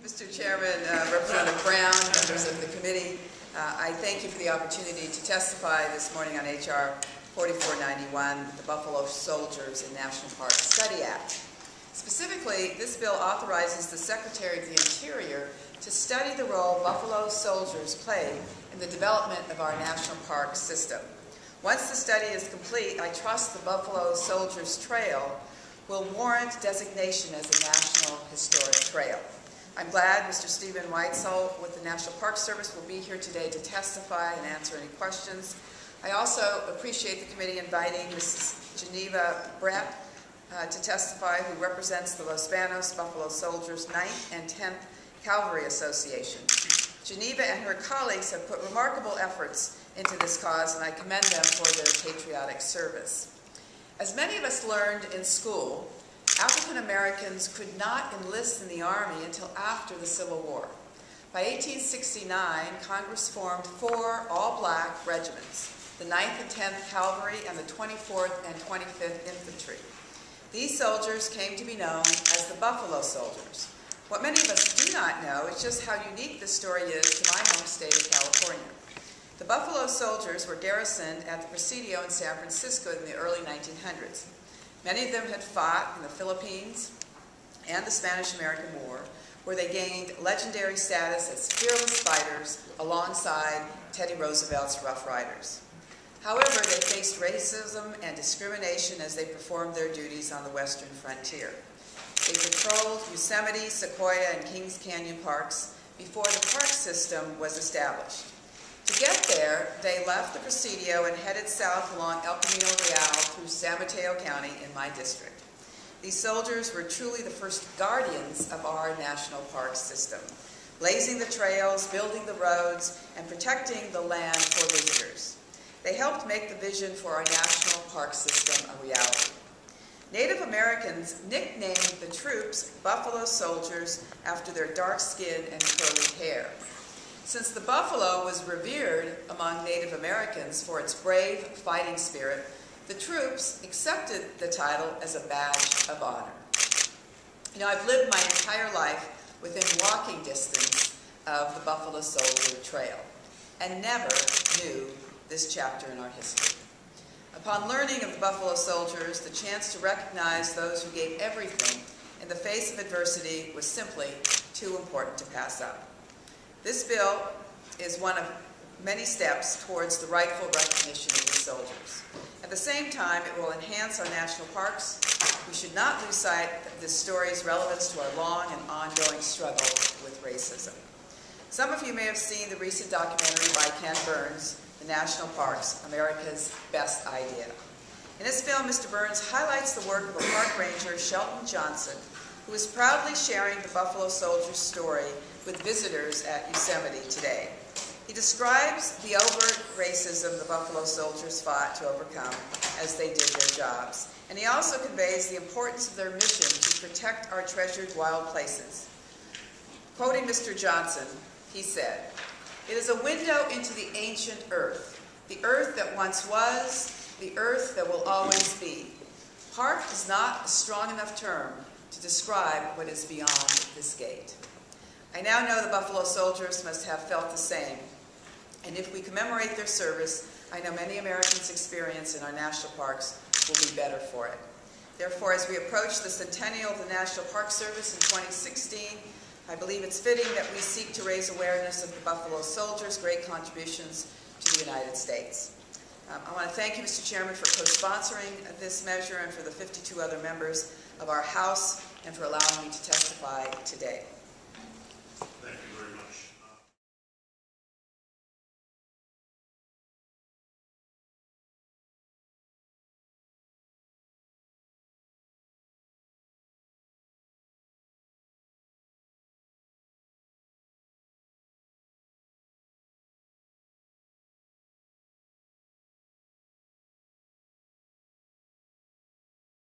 Mr. Chairman, Representative Brown, members of the committee, I thank you for the opportunity to testify this morning on H.R. 4491, the Buffalo Soldiers in National Park Study Act. Specifically, this bill authorizes the Secretary of the Interior to study the role Buffalo soldiers play in the development of our national park system. Once the study is complete, I trust the Buffalo Soldiers Trail will warrant designation as a National Historic Trail. I'm glad Mr. Stephen Whitesell with the National Park Service will be here today to testify and answer any questions. I also appreciate the committee inviting Mrs. Geneva Brett to testify, who represents the Los Banos Buffalo Soldiers 9th and 10th Cavalry Association. Geneva and her colleagues have put remarkable efforts into this cause, and I commend them for their patriotic service. As many of us learned in school, African Americans could not enlist in the Army until after the Civil War. By 1869, Congress formed 4 all-black regiments, the 9th and 10th Cavalry and the 24th and 25th Infantry. These soldiers came to be known as the Buffalo Soldiers. What many of us do not know is just how unique this story is to my home state of California. The Buffalo Soldiers were garrisoned at the Presidio in San Francisco in the early 1900s. Many of them had fought in the Philippines and the Spanish-American War, where they gained legendary status as fearless fighters alongside Teddy Roosevelt's Rough Riders. However, they faced racism and discrimination as they performed their duties on the western frontier. They patrolled Yosemite, Sequoia, and Kings Canyon parks before the park system was established. To get there, they left the Presidio and headed south along El Camino Real through San Mateo County in my district. These soldiers were truly the first guardians of our national park system, blazing the trails, building the roads, and protecting the land for visitors. They helped make the vision for our national park system a reality. Native Americans nicknamed the troops Buffalo Soldiers after their dark skin and curly hair. Since the buffalo was revered among Native Americans for its brave fighting spirit, the troops accepted the title as a badge of honor. You know, I've lived my entire life within walking distance of the Buffalo Soldier Trail and never knew this chapter in our history. Upon learning of the Buffalo Soldiers, the chance to recognize those who gave everything in the face of adversity was simply too important to pass up. This bill is one of many steps towards the rightful recognition of these soldiers. At the same time, it will enhance our national parks. We should not lose sight of this story's relevance to our long and ongoing struggle with racism. Some of you may have seen the recent documentary by Ken Burns, The National Parks, America's Best Idea. In this film, Mr. Burns highlights the work of a park ranger, Shelton Johnson, who is proudly sharing the Buffalo Soldiers story with visitors at Yosemite today. He describes the overt racism the Buffalo Soldiers fought to overcome as they did their jobs. And he also conveys the importance of their mission to protect our treasured wild places. Quoting Mr. Johnson, he said, "It is a window into the ancient earth, the earth that once was, the earth that will always be. Park is not a strong enough term to describe what is beyond this gate." I now know the Buffalo Soldiers must have felt the same, and if we commemorate their service, I know many Americans' experience in our national parks will be better for it. Therefore, as we approach the centennial of the National Park Service in 2016, I believe it's fitting that we seek to raise awareness of the Buffalo Soldiers' great contributions to the United States. I want to thank you, Mr. Chairman, for co-sponsoring this measure and for the 52 other members of our House and for allowing me to testify today. Thank you.